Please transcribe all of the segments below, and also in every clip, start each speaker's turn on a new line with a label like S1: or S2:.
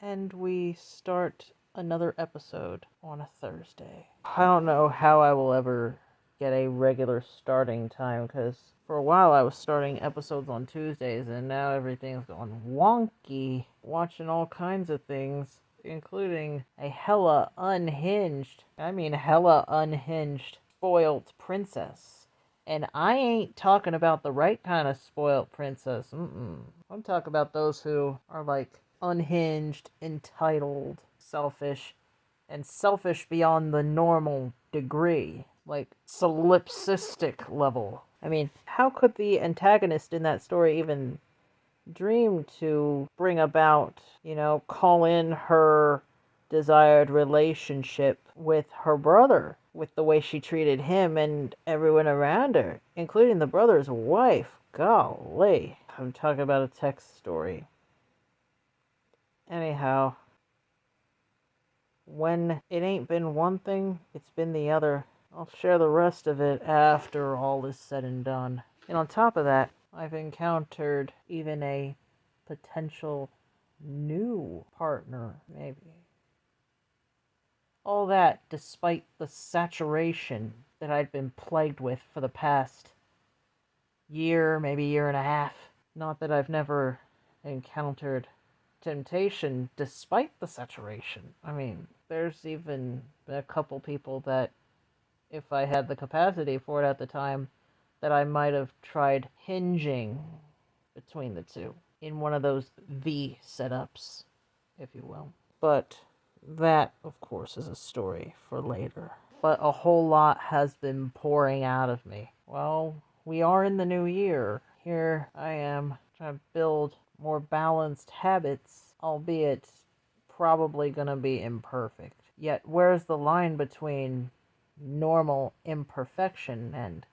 S1: and we start another episode on a Thursday. I don't know how I will ever get a regular starting time because for a while I was starting episodes on Tuesdays and now everything's going wonky. Watching all kinds of things, including a hella unhinged spoiled princess. And I ain't talking about the right kind of spoiled princess. I'm talking about those who are like unhinged, entitled, selfish, and selfish beyond the normal degree, like solipsistic level. I mean, how could the antagonist in that story even dream to bring about, call in her desired relationship with her brother, with the way she treated him and everyone around her, including the brother's wife? Golly. I'm talking about a text story. Anyhow, when it ain't been one thing, it's been the other. I'll share the rest of it after all is said and done. And on top of that, I've encountered even a potential new partner, maybe. All that despite the saturation that I'd been plagued with for the past year, maybe year and a half. Not that I've never encountered temptation despite the saturation. I mean, there's even a couple people that, if I had the capacity for it at the time, that I might have tried hinging between the two in one of those V setups, if you will. But that, of course, is a story for later. But a whole lot has been pouring out of me. Well, we are in the new year. Here I am trying to build more balanced habits, albeit probably going to be imperfect. Yet, where's the line between normal imperfection and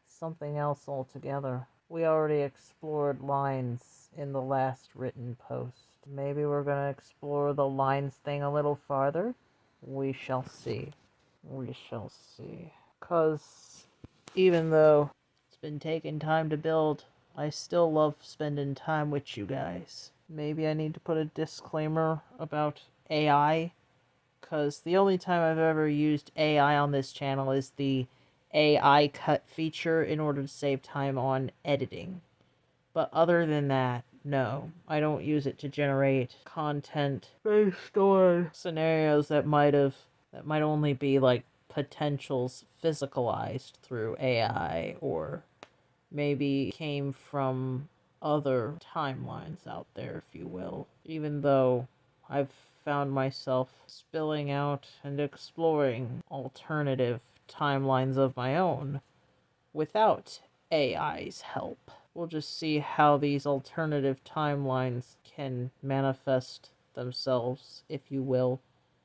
S1: something else altogether? We already explored lines in the last written post. Maybe we're going to explore the lines thing a little farther. We shall see. We shall see. Because even though it's been taking time to build, I still love spending time with you guys. Maybe I need to put a disclaimer about AI, because the only time I've ever used AI on this channel is the AI cut feature in order to save time on editing. But other than that, no, I don't use it to generate content based on scenarios that might only be like potentials physicalized through AI, or maybe came from other timelines out there, if you will. Even though I've found myself spilling out and exploring alternative timelines of my own without AI's help. We'll just see how these alternative timelines can manifest themselves, if you will,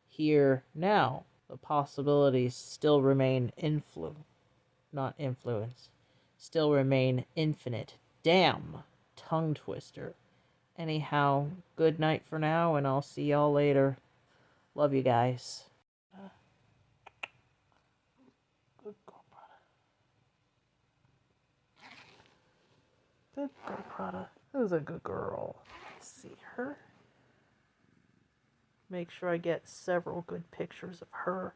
S1: here now. The possibilities still remain not influence, still remain infinite. Damn, tongue twister. Anyhow, good night for now, and I'll see y'all later. Love you guys. Good girl, Prada. Good girl, Prada. Who's a good girl? Let's see her. Make sure I get several good pictures of her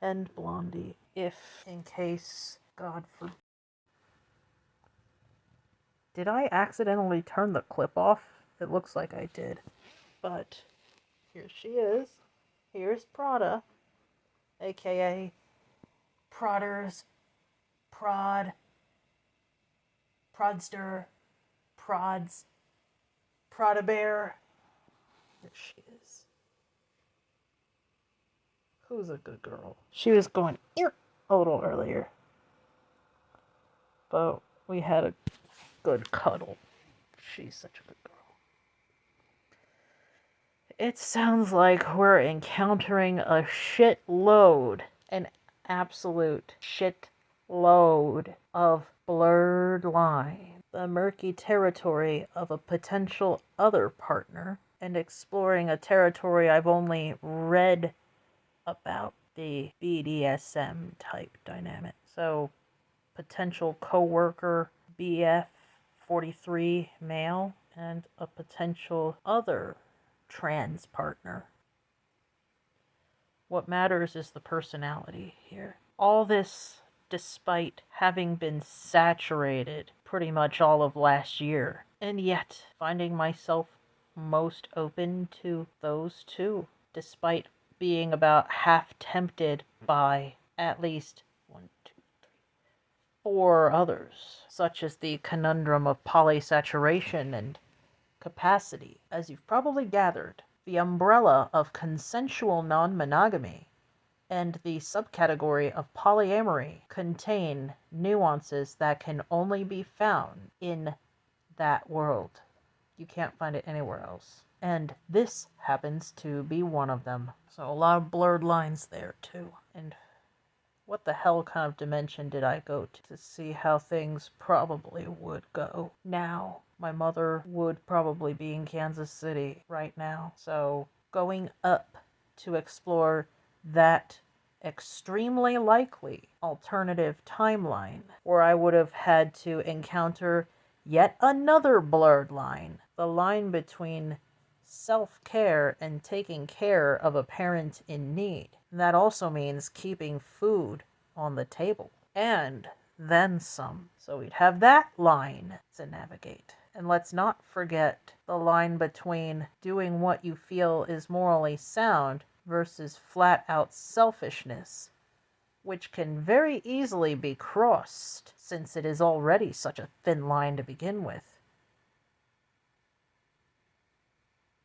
S1: and Blondie, if in case, God forbid. Did I accidentally turn the clip off? It looks like I did. But here she is. Here's Prada, aka Prodders, Prodster, Prods, Prada Bear. There she is. Who's a good girl? She was going ear a little earlier. But we had a good cuddle. She's such a good girl. It sounds like we're encountering a shitload, an absolute shitload of blurred lines, the murky territory of a potential other partner, and exploring a territory I've only read about, the BDSM type dynamic. So, potential coworker, BF 43 male, and a potential other trans partner. What matters is the personality here. All this despite having been saturated pretty much all of last year, and yet finding myself most open to those two, despite being about half tempted by at least 4 others, such as the conundrum of polysaturation and capacity. As you've probably gathered, the umbrella of consensual non-monogamy and the subcategory of polyamory contain nuances that can only be found in that world. You can't find it anywhere else. And this happens to be one of them. So a lot of blurred lines there too. And what the hell kind of dimension did I go to see how things probably would go? Now, my mother would probably be in Kansas City right now. So going up to explore that extremely likely alternative timeline where I would have had to encounter yet another blurred line. The line between self-care and taking care of a parent in need. And that also means keeping food on the table. And then some. So we'd have that line to navigate. And let's not forget the line between doing what you feel is morally sound versus flat-out selfishness, which can very easily be crossed since it is already such a thin line to begin with.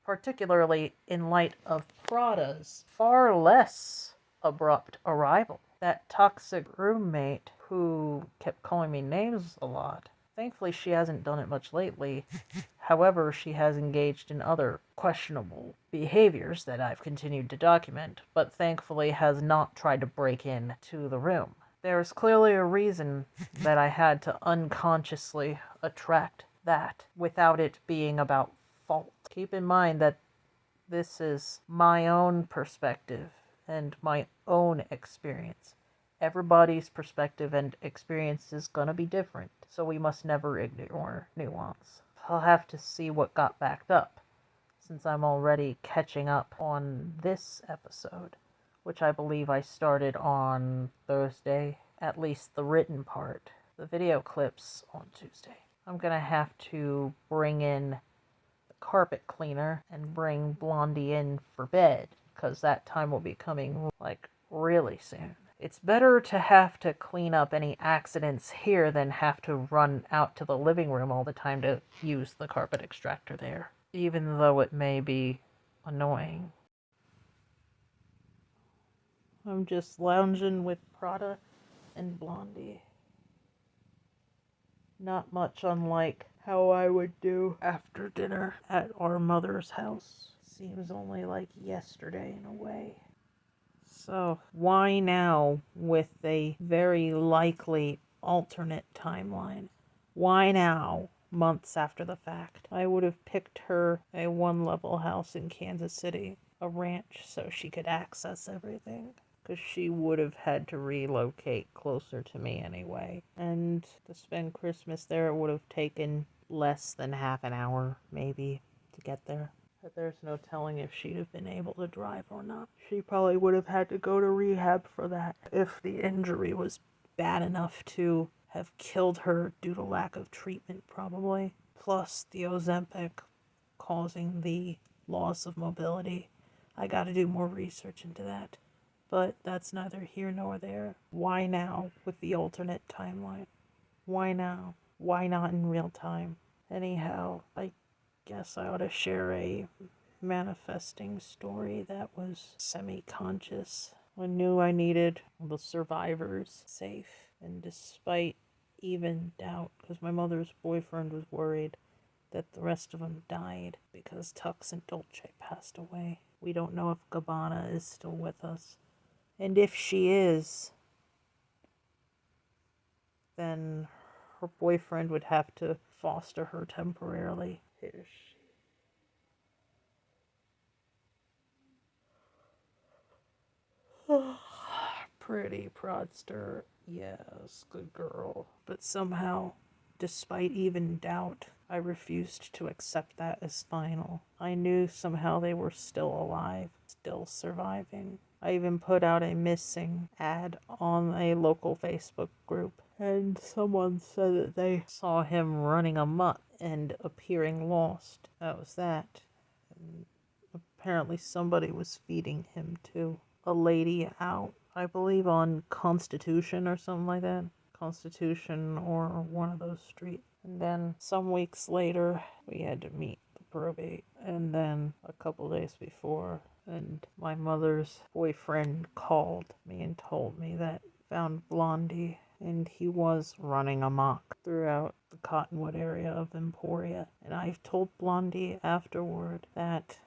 S1: Particularly in light of Prada's far less abrupt arrival. That toxic roommate who kept calling me names a lot. Thankfully, she hasn't done it much lately. However, she has engaged in other questionable behaviors that I've continued to document, but thankfully has not tried to break in to the room. There's clearly a reason that I had to unconsciously attract that without it being about fault. Keep in mind that this is my own perspective and my own experience. Everybody's perspective and experience is gonna be different, so we must never ignore nuance. I'll have to see what got backed up, since I'm already catching up on this episode, which I believe I started on Thursday, at least the written part. The video clips on Tuesday. I'm gonna have to bring in carpet cleaner and bring Blondie in for bed, because that time will be coming like really soon. It's better to have to clean up any accidents here than have to run out to the living room all the time to use the carpet extractor there, even though it may be annoying. I'm just lounging with Prada and Blondie. Not much unlike how I would do after dinner at our mother's house. Seems only like yesterday in a way. So, why now with a very likely alternate timeline? Why now, months after the fact? I would have picked her a one-level house in Kansas City, a ranch, so she could access everything. Because she would have had to relocate closer to me anyway. And to spend Christmas there, it would have taken less than half an hour, maybe, to get there. But there's no telling if she'd have been able to drive or not. She probably would have had to go to rehab for that if the injury was bad enough to have killed her due to lack of treatment, probably. Plus the Ozempic causing the loss of mobility. I gotta do more research into that. But that's neither here nor there. Why now with the alternate timeline? Why now? Why not in real time? Anyhow, I guess I ought to share a manifesting story that was semi-conscious. I knew I needed the survivors safe, and despite even doubt, because my mother's boyfriend was worried that the rest of them died because Tux and Dolce passed away. We don't know if Gabbana is still with us. And if she is, then her boyfriend would have to foster her temporarily. Pretty prodster, yes, good girl. But somehow despite even doubt, I refused to accept that as final. I knew somehow they were still alive, still surviving. I even put out a missing ad on a local Facebook group, and someone said that they saw him running amok and appearing lost. That was that. And apparently somebody was feeding him too. A lady out, I believe on Constitution or something like that. Constitution or one of those streets. And then some weeks later, we had to meet the probate. And then a couple days before, and my mother's boyfriend called me and told me that found Blondie, and he was running amok throughout the Cottonwood area of Emporia. And I've told Blondie afterward that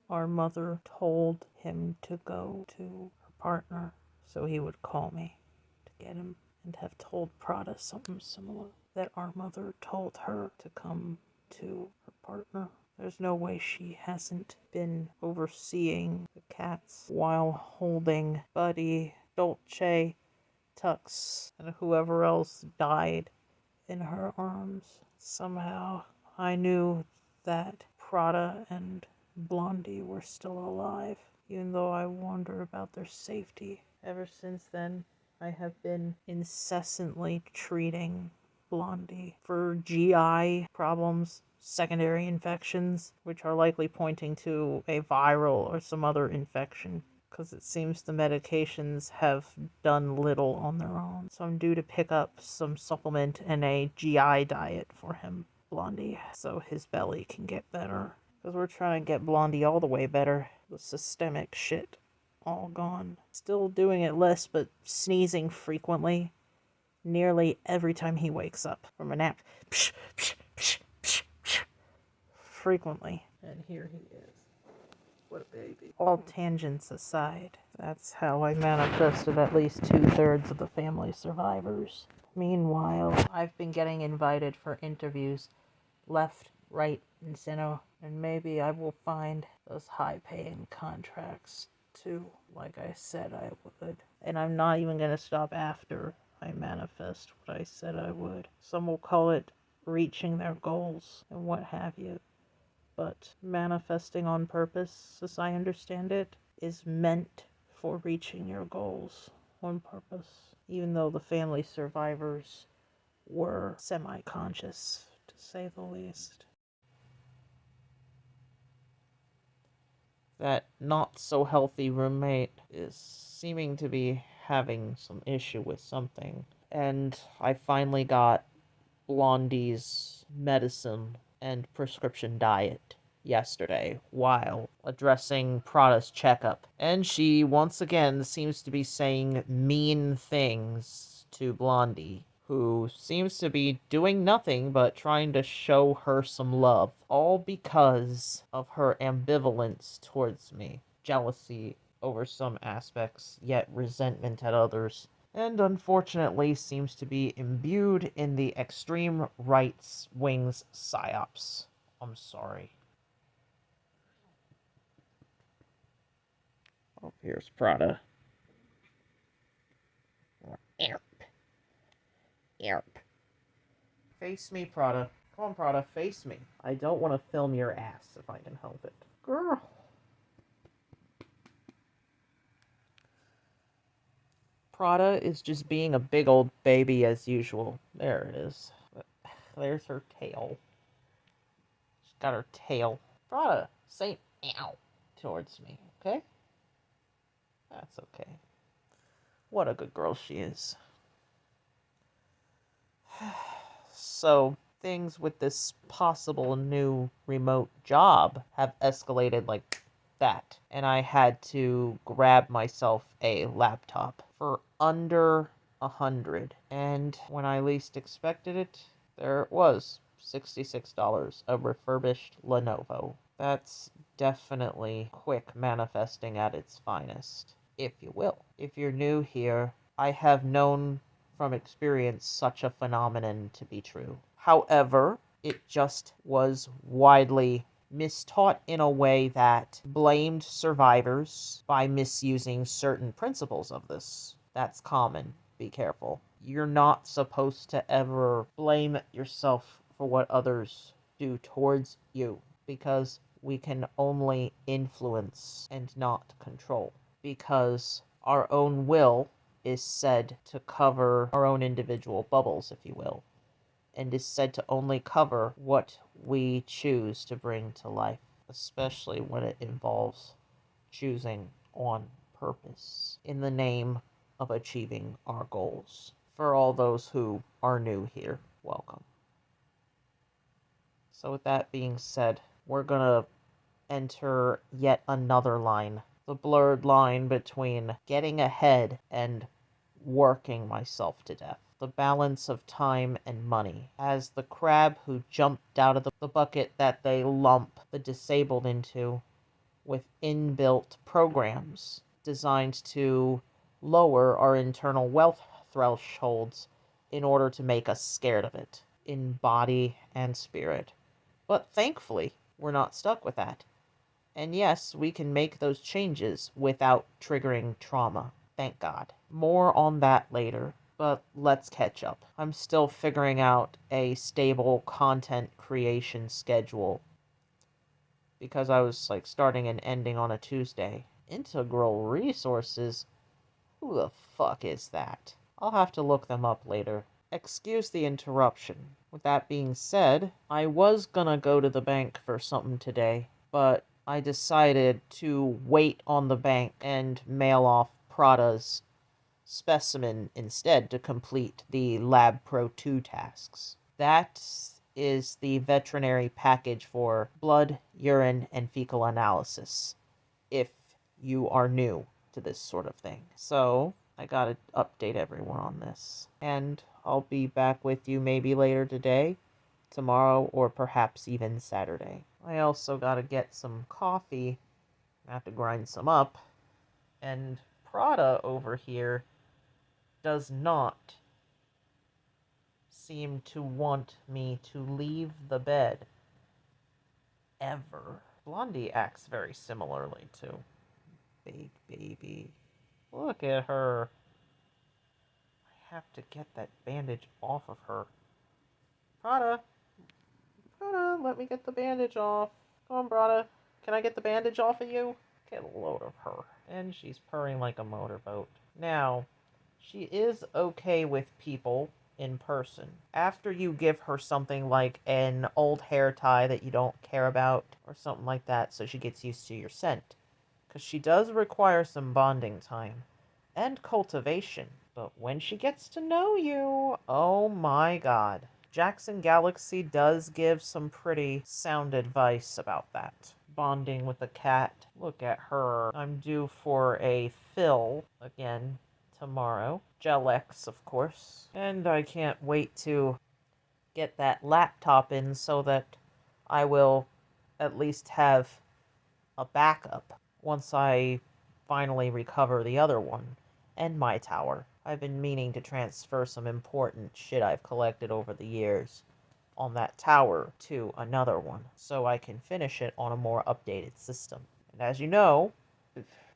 S1: our mother told him to go to her partner so he would call me to get him, and have told Prada something similar, that our mother told her to come to her partner. There's no way she hasn't been overseeing the cats while holding Buddy, Dolce, Tux, and whoever else died in her arms. Somehow I knew that Prada and Blondie were still alive, even though I wonder about their safety. Ever since then, I have been incessantly treating Blondie for GI problems, secondary infections, which are likely pointing to a viral or some other infection, because it seems the medications have done little on their own. So I'm due to pick up some supplement and a GI diet for him, Blondie, so his belly can get better. Because we're trying to get Blondie all the way better. The systemic shit all gone. Still doing it less, but sneezing frequently. Nearly every time he wakes up from a nap. Psh, psh, psh, psh, psh. Frequently. And here he is. What a baby. All tangents aside, that's how I manifested at least 2/3 of the family survivors. Meanwhile, I've been getting invited for interviews left, right, and center, and maybe I will find those high-paying contracts too, like I said I would. And I'm not even going to stop after I manifest what I said I would. Some will call it reaching their goals and what have you, but manifesting on purpose, as I understand it, is meant for reaching your goals on purpose, even though the family survivors were semi-conscious, to say the least. That not so healthy roommate is seeming to be having some issue with something. And I finally got Blondie's medicine and prescription diet yesterday while addressing Prada's checkup. And she once again seems to be saying mean things to Blondie, who seems to be doing nothing but trying to show her some love, all because of her ambivalence towards me. Jealousy over some aspects, yet resentment at others, and unfortunately seems to be imbued in the extreme right's wing's psyops. I'm sorry. Oh, here's Prada. Erp. Erp. Face me, Prada. Come on, Prada, face me. I don't want to film your ass if I can help it. Girl. Prada is just being a big old baby as usual. There it is. There's her tail. She's got her tail. Prada, say meow towards me, okay? That's okay. What a good girl she is. So, things with this possible new remote job have escalated like that. And I had to grab myself a laptop for under 100. And when I least expected it, there it was. $66, a refurbished Lenovo. That's definitely quick manifesting at its finest, if you will. If you're new here, I have known from experience such a phenomenon to be true. However, it just was widely mistaught in a way that blamed survivors by misusing certain principles of this. That's common. Be careful. you're not supposed to ever blame yourself for what others do towards you, because we can only influence and not control. Because our own will is said to cover our own individual bubbles, if you will, and is said to only cover what we choose to bring to life, especially when it involves choosing on purpose in the name of achieving our goals. For all those who are new here, welcome. So with that being said, we're gonna enter yet another line. The blurred line between getting ahead and working myself to death. The balance of time and money. As the crab who jumped out of the bucket that they lump the disabled into, with inbuilt programs designed to lower our internal wealth thresholds in order to make us scared of it, in body and spirit. But thankfully, we're not stuck with that. And yes, we can make those changes without triggering trauma. Thank God. More on that later, but let's catch up. I'm still figuring out a stable content creation schedule because I was like starting and ending on a Tuesday. Integral resources? Who the fuck is that? I'll have to look them up later. Excuse the interruption. With that being said, I was gonna go to the bank for something today, but I decided to wait on the bank and mail off Prada's specimen instead to complete the Lab Pro 2 tasks. That is the veterinary package for blood, urine, and fecal analysis, if you are new to this sort of thing. So, I gotta update everyone on this. And I'll be back with you maybe later today, tomorrow, or perhaps even Saturday. I also gotta get some coffee. I have to grind some up. And Prada over here does not seem to want me to leave the bed. Ever. Blondie acts very similarly too. Big baby. Look at her. I have to get that bandage off of her. Prada. Prada, let me get the bandage off. Come on, Prada. Can I get the bandage off of you? Get a load of her. And she's purring like a motorboat. Now, she is okay with people in person. After you give her something like an old hair tie that you don't care about, or something like that, so she gets used to your scent. Because she does require some bonding time and cultivation. But when she gets to know you, oh my god. Jackson Galaxy does give some pretty sound advice about that. Bonding with a cat. Look at her. I'm due for a fill again tomorrow. Gel X, of course. And I can't wait to get that laptop in so that I will at least have a backup once I finally recover the other one and my tower. I've been meaning to transfer some important shit I've collected over the years on that tower to another one so I can finish it on a more updated system. And as you know,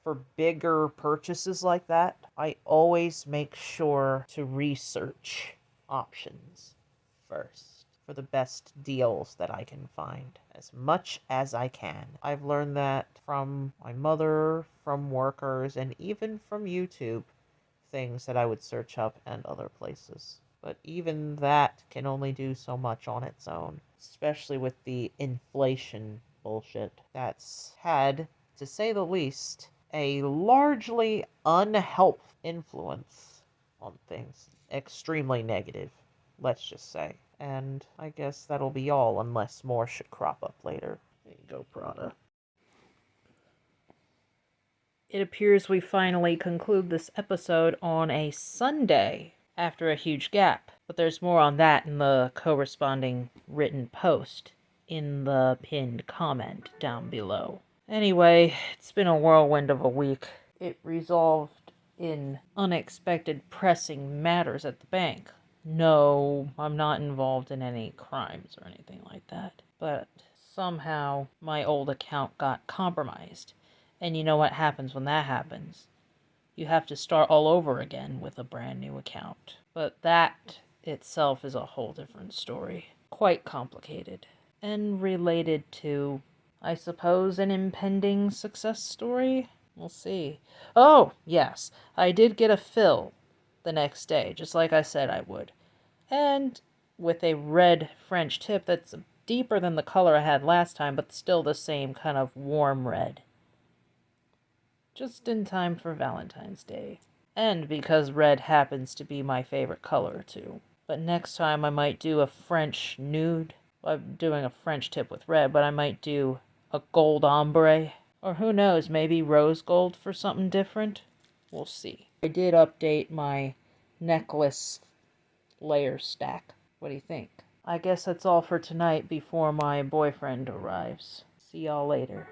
S1: for bigger purchases like that, I always make sure to research options first for the best deals that I can find, as much as I can. I've learned that from my mother, from workers, and even from YouTube, things that I would search up and other places. But even that can only do so much on its own, especially with the inflation bullshit that's had, to say the least, a largely unhelpful influence on things. Extremely negative, let's just say. And I guess that'll be all, unless more should crop up later. There you go, Prada. It appears we finally conclude this episode on a Sunday after a huge gap. But there's more on that in the corresponding written post in the pinned comment down below. Anyway, it's been a whirlwind of a week. It resolved in unexpected pressing matters at the bank. No, I'm not involved in any crimes or anything like that. But somehow my old account got compromised. And you know what happens when that happens? you have to start all over again with a brand new account. But that itself is a whole different story. Quite complicated. And related to, I suppose, an impending success story? We'll see. Oh, yes, I did get a fill the next day, just like I said I would. And with a red French tip that's deeper than the color I had last time, but still the same kind of warm red. Just in time for Valentine's Day. And because red happens to be my favorite color, too. But next time I might do a French nude. I'm doing a French tip with red, but I might do a gold ombre. Or who knows, maybe rose gold for something different? We'll see. I did update my necklace layer stack. What do you think? I guess that's all for tonight before my boyfriend arrives. See y'all later.